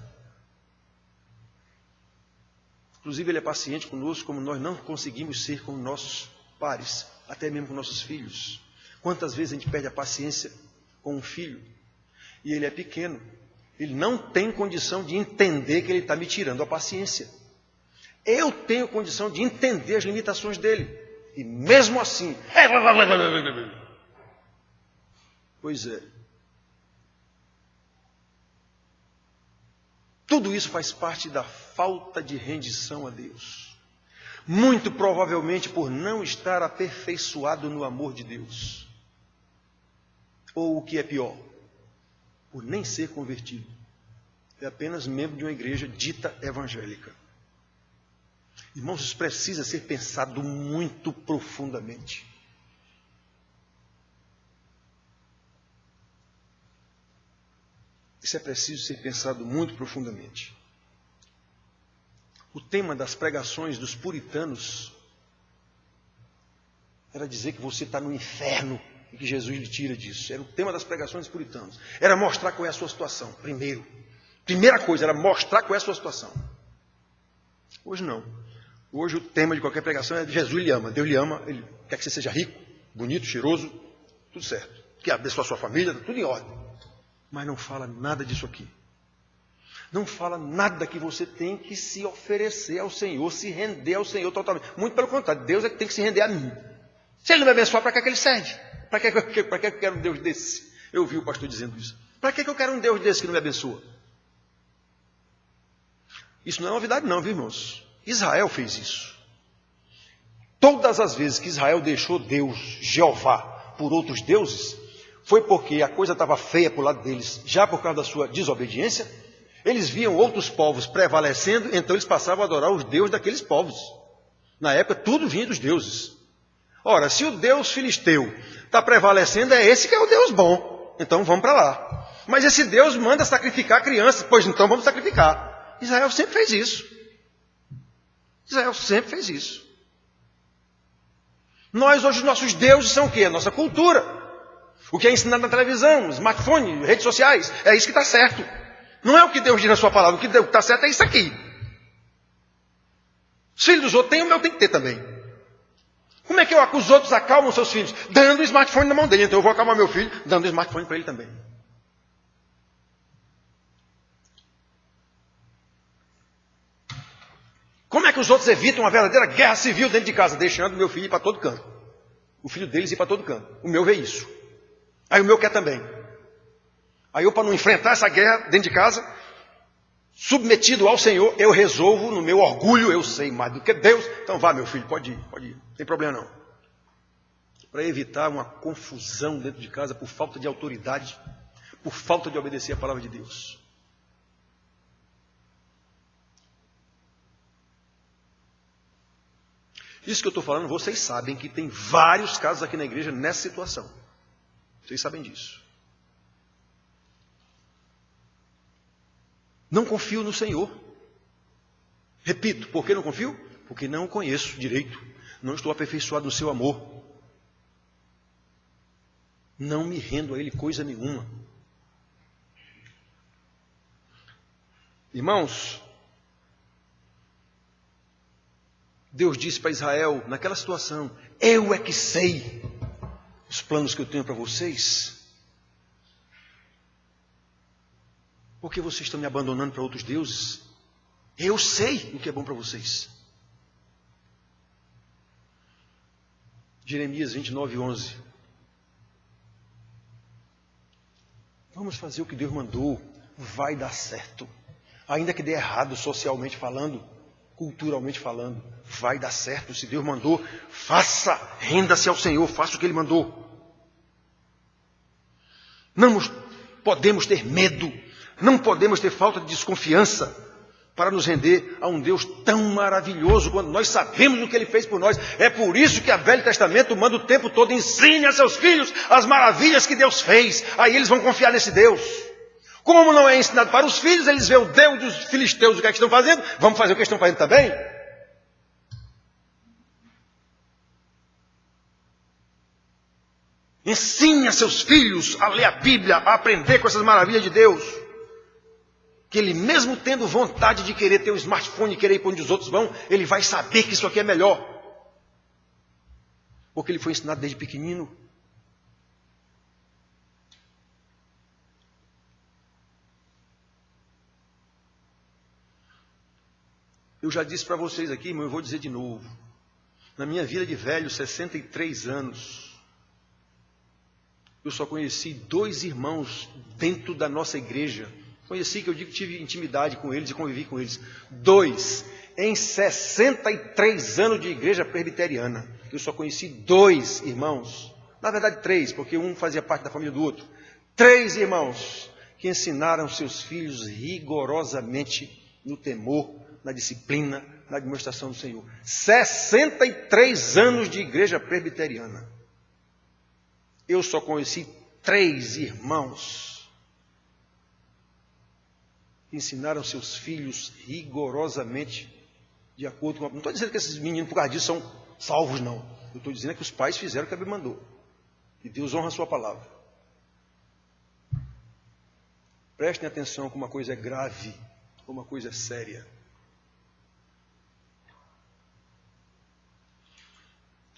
Inclusive, Ele é paciente conosco, como nós não conseguimos ser com nossos pares, até mesmo com nossos filhos. Quantas vezes a gente perde a paciência com um filho, e ele é pequeno, ele não tem condição de entender que ele está me tirando a paciência. Eu tenho condição de entender as limitações dele, e mesmo assim... Pois é. Tudo isso faz parte da falta de rendição a Deus. Muito provavelmente por não estar aperfeiçoado no amor de Deus. Ou o que é pior, por nem ser convertido. É apenas membro de uma igreja dita evangélica. Irmãos, isso precisa ser pensado muito profundamente. Isso é preciso ser pensado muito profundamente. O tema das pregações dos puritanos era dizer que você está no inferno e que Jesus lhe tira disso. Era o tema das pregações dos puritanos. Era mostrar qual é a sua situação, primeiro. Primeira coisa era mostrar qual é a sua situação. Hoje não. Hoje o tema de qualquer pregação é Jesus lhe ama, Deus lhe ama, Ele quer que você seja rico, bonito, cheiroso, tudo certo. Que abençoe a sua família, tudo em ordem. Mas não fala nada disso aqui. Não fala nada que você tem que se oferecer ao Senhor, se render ao Senhor totalmente. Muito pelo contrário, Deus é que tem que se render a mim. Se Ele não me abençoar, para que Ele serve? Para que eu quero um Deus desse? Eu ouvi o pastor dizendo isso. Para que eu quero um Deus desse que não me abençoa? Isso não é novidade não, viu, irmãos? Israel fez isso. Todas as vezes que Israel deixou Deus, Jeová, por outros deuses, foi porque a coisa estava feia para o lado deles, já por causa da sua desobediência. Eles viam outros povos prevalecendo, então eles passavam a adorar os deuses daqueles povos. Na época, tudo vinha dos deuses. Ora, se o Deus filisteu está prevalecendo, é esse que é o Deus bom. Então vamos para lá. Mas esse Deus manda sacrificar crianças, pois então vamos sacrificar. Israel sempre fez isso. Israel sempre fez isso. Nós hoje, nossos deuses são o quê? A nossa cultura. O que é ensinado na televisão, smartphone, redes sociais, é isso que está certo. Não é o que Deus diz na sua palavra, o que está certo é isso aqui. Os filhos dos outros têm, o meu tem que ter também. Como é que os outros acalmam seus filhos? Dando o smartphone na mão dele. Então eu vou acalmar meu filho, dando o smartphone para ele também. Como é que os outros evitam uma verdadeira guerra civil dentro de casa? Deixando o meu filho ir para todo canto. O filho deles ir para todo canto. O meu vê isso. Aí o meu quer também. Aí eu, para não enfrentar essa guerra dentro de casa, submetido ao Senhor, eu resolvo no meu orgulho, eu sei mais do que Deus. Então vá, meu filho, pode ir, não tem problema não. Para evitar uma confusão dentro de casa por falta de autoridade, por falta de obedecer a palavra de Deus. Isso que eu estou falando, vocês sabem que tem vários casos aqui na igreja nessa situação. Vocês sabem disso. Não confio no Senhor. Repito, por que não confio? Porque não o conheço direito. Não estou aperfeiçoado no seu amor. Não me rendo a Ele coisa nenhuma. Irmãos, Deus disse para Israel, naquela situação, eu é que sei os planos que eu tenho para vocês. Por que vocês estão me abandonando para outros deuses? Eu sei o que é bom para vocês. Jeremias 29:11. Vamos fazer o que Deus mandou. Vai dar certo. Ainda que dê errado socialmente falando, culturalmente falando, vai dar certo. Se Deus mandou, faça, renda-se ao Senhor, faça o que Ele mandou. Não podemos ter medo, não podemos ter falta de desconfiança para nos render a um Deus tão maravilhoso quando nós sabemos o que Ele fez por nós. É por isso que a Velho Testamento manda o tempo todo, ensine a seus filhos as maravilhas que Deus fez. Aí eles vão confiar nesse Deus. Como não é ensinado para os filhos, eles veem o Deus dos filisteus, o que é que estão fazendo, vamos fazer o que estão fazendo também? Ensine a seus filhos a ler a Bíblia, a aprender com essas maravilhas de Deus. Que ele, mesmo tendo vontade de querer ter um smartphone e querer ir para onde os outros vão, ele vai saber que isso aqui é melhor. Porque ele foi ensinado desde pequenino. Eu já disse para vocês aqui, irmão, eu vou dizer de novo. Na minha vida de velho, 63 anos, eu só conheci 2 irmãos dentro da nossa igreja. Conheci, que eu digo que tive intimidade com eles e convivi com eles. 2 em 63 anos de igreja presbiteriana. Eu só conheci 2 irmãos. Na verdade 3, porque um fazia parte da família do outro. 3 irmãos que ensinaram seus filhos rigorosamente no temor, na disciplina, na demonstração do Senhor. 63 anos de igreja presbiteriana. Eu só conheci 3 irmãos que ensinaram seus filhos rigorosamente de acordo com... Não estou dizendo que esses meninos, por causa disso, são salvos, não. Eu estou dizendo que os pais fizeram o que a Bíblia mandou. E Deus honra a sua palavra. Prestem atenção como uma coisa é grave, como uma coisa é séria.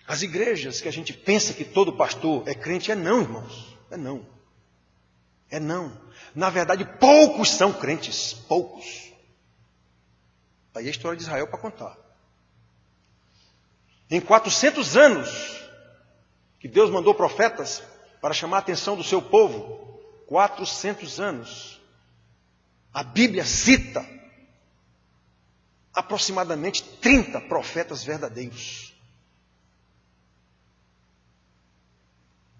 As igrejas que a gente pensa que todo pastor é crente, é não, irmãos. É não. É não. Na verdade, poucos são crentes. Poucos. Aí a história de Israel para contar. Em 400 anos, que Deus mandou profetas para chamar a atenção do seu povo, 400 anos, a Bíblia cita aproximadamente 30 profetas verdadeiros.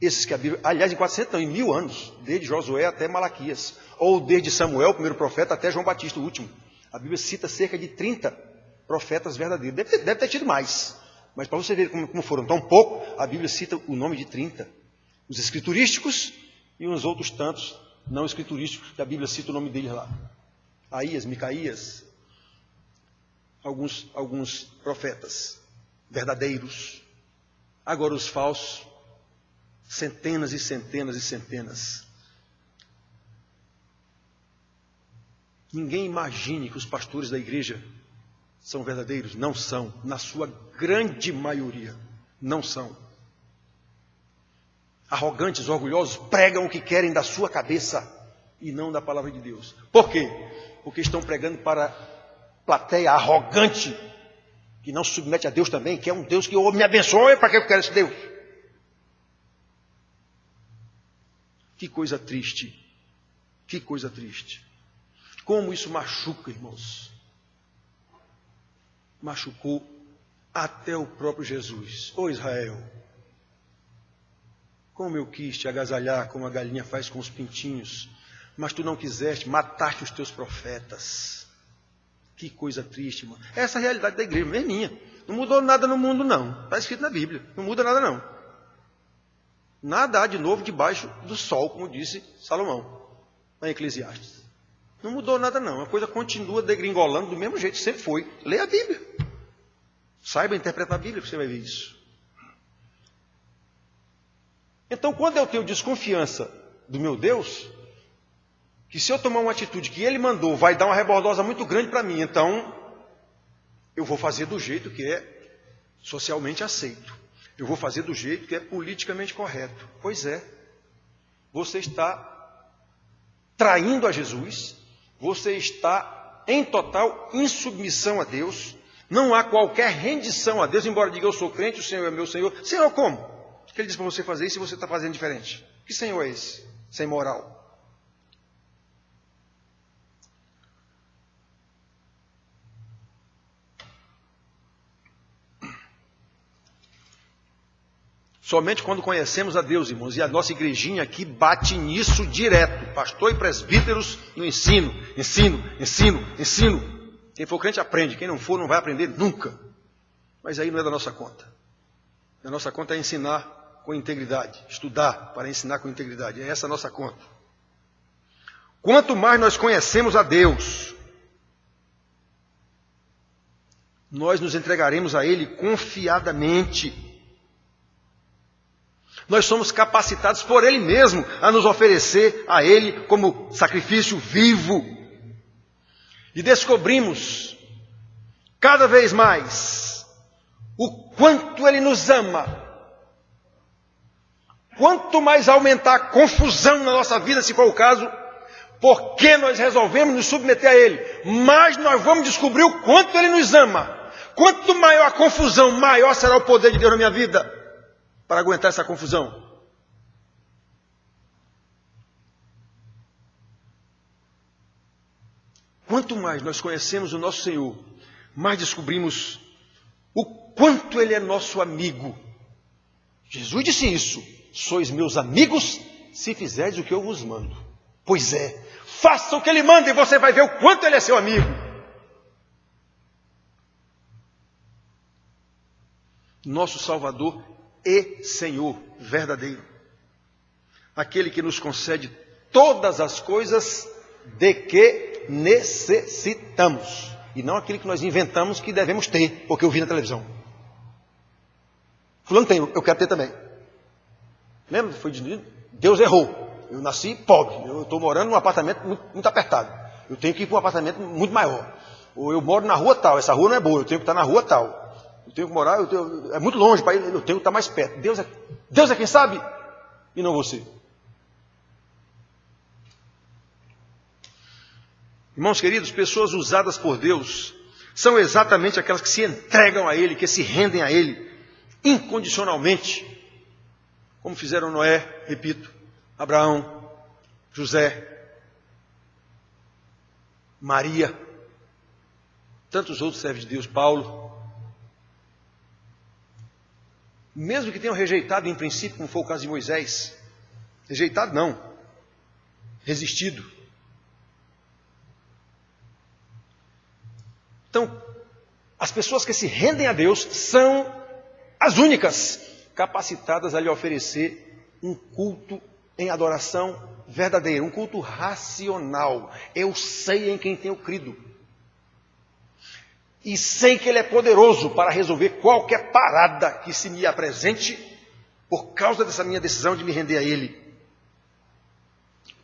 Esses que a Bíblia, aliás, em 400 não, em 1000 anos, desde Josué até Malaquias, ou desde Samuel, o primeiro profeta, até João Batista, o último. A Bíblia cita cerca de 30 profetas verdadeiros. Deve ter tido mais, mas para você ver como foram tão pouco, a Bíblia cita o nome de 30. Os escriturísticos e uns outros tantos não escriturísticos, que a Bíblia cita o nome deles lá. Aías, Micaías, alguns profetas verdadeiros. Agora os falsos, centenas e centenas e centenas. Ninguém imagine que os pastores da igreja são verdadeiros. Não são. Na sua grande maioria, não são. Arrogantes, orgulhosos, pregam o que querem da sua cabeça e não da palavra de Deus. Por quê? Porque estão pregando para plateia arrogante, que não se submete a Deus também, que é um Deus que me abençoe, para que eu quero esse Deus? Que coisa triste. Que coisa triste. Como isso machuca, irmãos. Machucou até o próprio Jesus. Ô Israel, como eu quis te agasalhar, como a galinha faz com os pintinhos, mas tu não quiseste, mataste os teus profetas. Que coisa triste, irmão. Essa é a realidade da igreja, não é minha. Não mudou nada no mundo, não. Está escrito na Bíblia. Não muda nada, não. Nada há de novo debaixo do sol, como disse Salomão, na Eclesiastes. Não mudou nada, não. A coisa continua degringolando do mesmo jeito, sempre foi. Leia a Bíblia. Saiba interpretar a Bíblia, que você vai ver isso. Então, quando eu tenho desconfiança do meu Deus, que se eu tomar uma atitude que Ele mandou, vai dar uma rebordosa muito grande para mim, então eu vou fazer do jeito que é socialmente aceito. Eu vou fazer do jeito que é politicamente correto. Pois é. Você está traindo a Jesus. Você está em total insubmissão a Deus. Não há qualquer rendição a Deus, embora diga eu sou crente, o Senhor é meu Senhor. Senhor, como? O que Ele diz para você fazer isso e você está fazendo diferente? Que Senhor é esse? Sem moral. Somente quando conhecemos a Deus, irmãos, e a nossa igrejinha aqui bate nisso direto. Pastor e presbíteros no ensino. Quem for crente aprende, quem não for não vai aprender nunca. Mas aí não é da nossa conta. A nossa conta é ensinar com integridade, estudar para ensinar com integridade. É essa a nossa conta. quanto mais nós conhecemos a Deus, nós nos entregaremos a Ele confiadamente. Nós somos capacitados por Ele mesmo a nos oferecer a Ele como sacrifício vivo. E descobrimos cada vez mais o quanto Ele nos ama. Quanto mais aumentar a confusão na nossa vida, se for o caso, porque nós resolvemos nos submeter a Ele, mais nós vamos descobrir o quanto Ele nos ama. Quanto maior a confusão, maior será o poder de Deus na minha vida para aguentar essa confusão. Quanto mais nós conhecemos o nosso Senhor, mais descobrimos o quanto Ele é nosso amigo. Jesus disse isso: sois meus amigos se fizerdes o que eu vos mando. Pois é, faça o que Ele manda e você vai ver o quanto Ele é seu amigo. Nosso Salvador e Senhor verdadeiro. Aquele que nos concede todas as coisas de que necessitamos. E não aquilo que nós inventamos que devemos ter, porque eu vi na televisão. Fulano tem, eu quero ter também. Lembra? Foi dito, Deus errou. Eu nasci pobre. Eu estou morando num apartamento muito apertado. Eu tenho que ir para um apartamento muito maior. Ou eu moro na rua tal. Essa rua não é boa. Eu tenho que estar na rua tal. Eu tenho que morar, é muito longe para ir, eu tenho que estar mais perto. Deus é quem sabe e não você. Irmãos queridos, pessoas usadas por Deus são exatamente aquelas que se entregam a Ele, que se rendem a Ele incondicionalmente, como fizeram Noé, repito, Abraão, José, Maria, tantos outros servos de Deus, Paulo. Mesmo que tenham rejeitado em princípio, como foi o caso de Moisés. Rejeitado não, resistido. Então, as pessoas que se rendem a Deus são as únicas capacitadas a lhe oferecer um culto em adoração verdadeira, um culto racional. Eu sei em quem tenho crido. E sei que Ele é poderoso para resolver qualquer parada que se me apresente por causa dessa minha decisão de me render a Ele.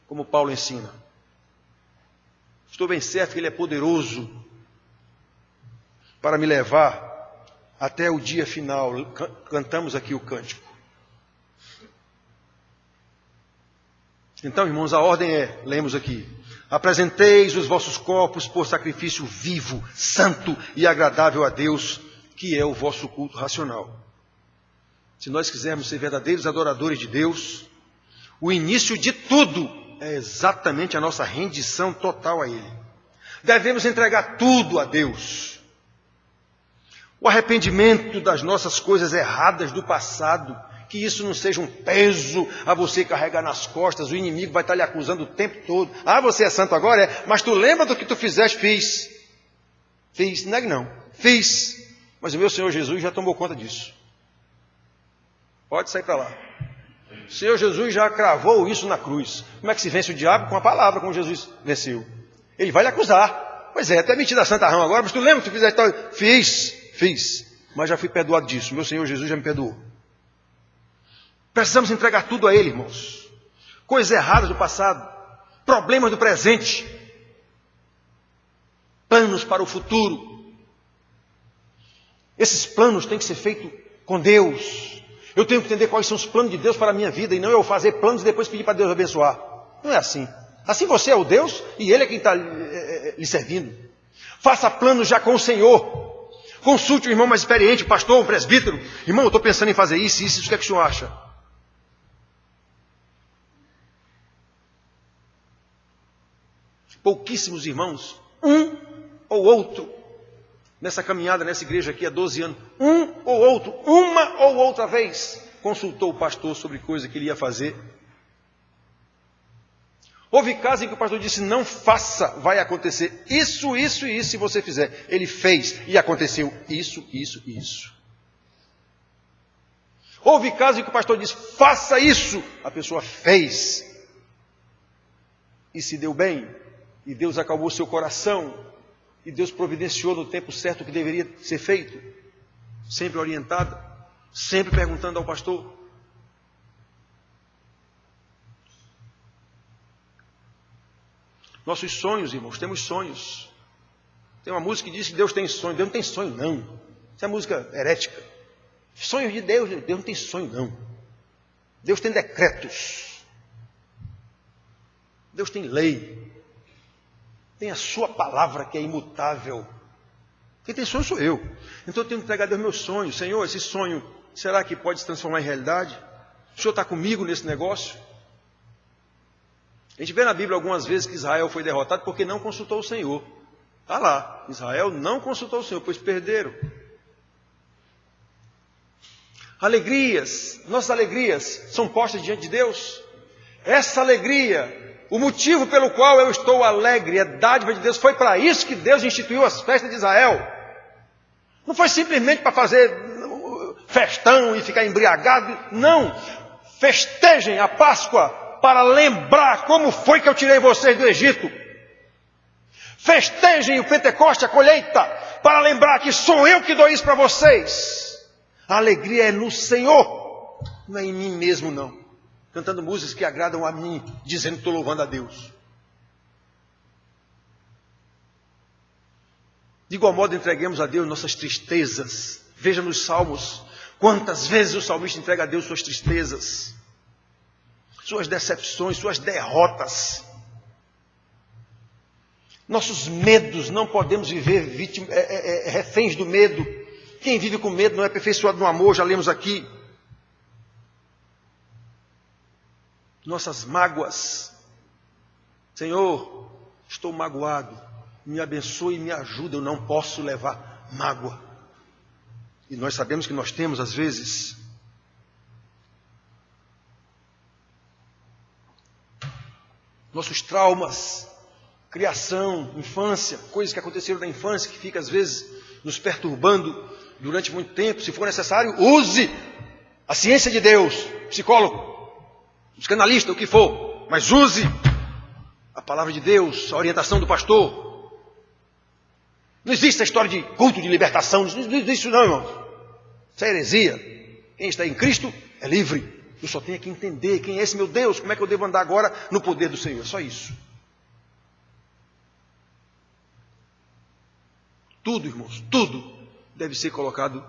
Como Paulo ensina. Estou bem certo que Ele é poderoso para me levar até o dia final. Cantamos aqui o cântico. Então, irmãos, a ordem é, lemos aqui: apresenteis os vossos corpos por sacrifício vivo, santo e agradável a Deus, que é o vosso culto racional. Se nós quisermos ser verdadeiros adoradores de Deus, o início de tudo é exatamente a nossa rendição total a Ele. Devemos entregar tudo a Deus. O arrependimento das nossas coisas erradas do passado, que isso não seja um peso a você carregar nas costas, o inimigo vai estar lhe acusando o tempo todo. Ah, você é santo agora? É, mas tu lembra do que tu fizeste? Fiz, não é que não, fiz, mas o meu Senhor Jesus já tomou conta disso. Pode sair para lá. O Senhor Jesus já cravou isso na cruz. Como é que se vence o diabo? Com a palavra, como Jesus venceu. Ele vai lhe acusar. Pois é, tu é metido a santarrão agora, mas tu lembra que tu fizeste tal? Fiz, mas já fui perdoado disso. Meu Senhor Jesus já me perdoou. Precisamos entregar tudo a Ele, irmãos. Coisas erradas do passado, problemas do presente, planos para o futuro. Esses planos têm que ser feitos com Deus. Eu tenho que entender quais são os planos de Deus para a minha vida, e não eu fazer planos e depois pedir para Deus abençoar. Não é assim. Assim você é o Deus e Ele é quem está lhe servindo. Faça planos já com o Senhor. Consulte o irmão mais experiente, o pastor, o presbítero. Irmão, eu estou pensando em fazer isso, o que é que o senhor acha? Pouquíssimos irmãos, um ou outro, nessa caminhada, nessa igreja aqui há 12 anos, um ou outro, uma ou outra vez, consultou o pastor sobre coisa que ele ia fazer. Houve casos em que o pastor disse: não faça, vai acontecer isso, isso e isso se você fizer. Ele fez e aconteceu isso, isso e isso. Houve casos em que o pastor disse: faça isso, a pessoa fez. e se deu bem, e Deus acalmou seu coração, e Deus providenciou no tempo certo o que deveria ser feito, sempre orientada, sempre perguntando ao pastor. Nossos sonhos, irmãos, temos sonhos. Tem uma música que diz que Deus tem sonho. Deus não tem sonho, não. Isso é música herética. Sonhos de Deus, Deus não tem sonho, não. Deus tem decretos. Deus tem lei. Tem a sua palavra que é imutável. Quem tem sonho sou eu. Então eu tenho que entregar a Deus meus sonhos. Senhor, esse sonho, será que pode se transformar em realidade? O Senhor está comigo nesse negócio? A gente vê na Bíblia algumas vezes que Israel foi derrotado porque não consultou o Senhor. Está lá, Israel não consultou o Senhor, pois perderam. Alegrias, nossas alegrias são postas diante de Deus. Essa alegria, o motivo pelo qual eu estou alegre, é dádiva de Deus. Foi para isso que Deus instituiu as festas de Israel. Não foi simplesmente para fazer festão e ficar embriagado. Não, festejem a Páscoa para lembrar como foi que eu tirei vocês do Egito. Festejem o Pentecoste, a colheita, para lembrar que sou eu que dou isso para vocês. A alegria é no Senhor, não é em mim mesmo, não. Cantando músicas que agradam a mim, dizendo que estou louvando a Deus. De igual modo, entreguemos a Deus nossas tristezas. Veja nos Salmos, quantas vezes o salmista entrega a Deus suas tristezas, suas decepções, suas derrotas. Nossos medos, não podemos viver reféns do medo. Quem vive com medo não é aperfeiçoado no amor, já lemos aqui. Nossas mágoas. Senhor, estou magoado, me abençoe e me ajuda, eu não posso levar mágoa. E nós sabemos que nós temos às vezes. Nossos traumas, criação, infância, coisas que aconteceram na infância, que fica às vezes nos perturbando durante muito tempo. Se for necessário, use a ciência de Deus, psicólogo, psicanalista, o que for, mas use a palavra de Deus, a orientação do pastor. Não existe a história de culto de libertação, não existe isso não, irmãos. Isso é heresia. Quem está em Cristo é livre. Eu só tenho que entender quem é esse meu Deus, como é que eu devo andar agora no poder do Senhor. Só isso. Tudo, irmãos, tudo deve ser colocado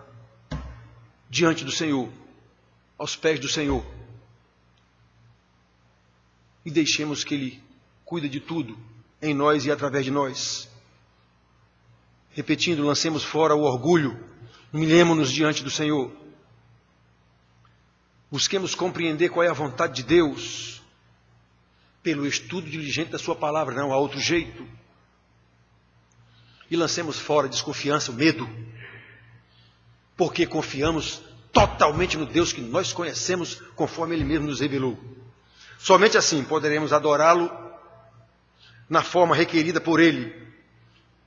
diante do Senhor, aos pés do Senhor. E deixemos que Ele cuide de tudo, em nós e através de nós. Repetindo, lancemos fora o orgulho, humilhemo-nos diante do Senhor. Busquemos compreender qual é a vontade de Deus, pelo estudo diligente da sua palavra, não há outro jeito. E lancemos fora a desconfiança, o medo, porque confiamos totalmente no Deus que nós conhecemos, conforme Ele mesmo nos revelou. Somente assim poderemos adorá-lo na forma requerida por Ele,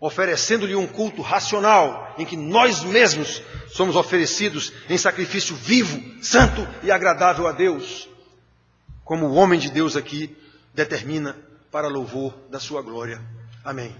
oferecendo-lhe um culto racional, em que nós mesmos somos oferecidos em sacrifício vivo, santo e agradável a Deus, como o homem de Deus aqui determina para louvor da sua glória. Amém.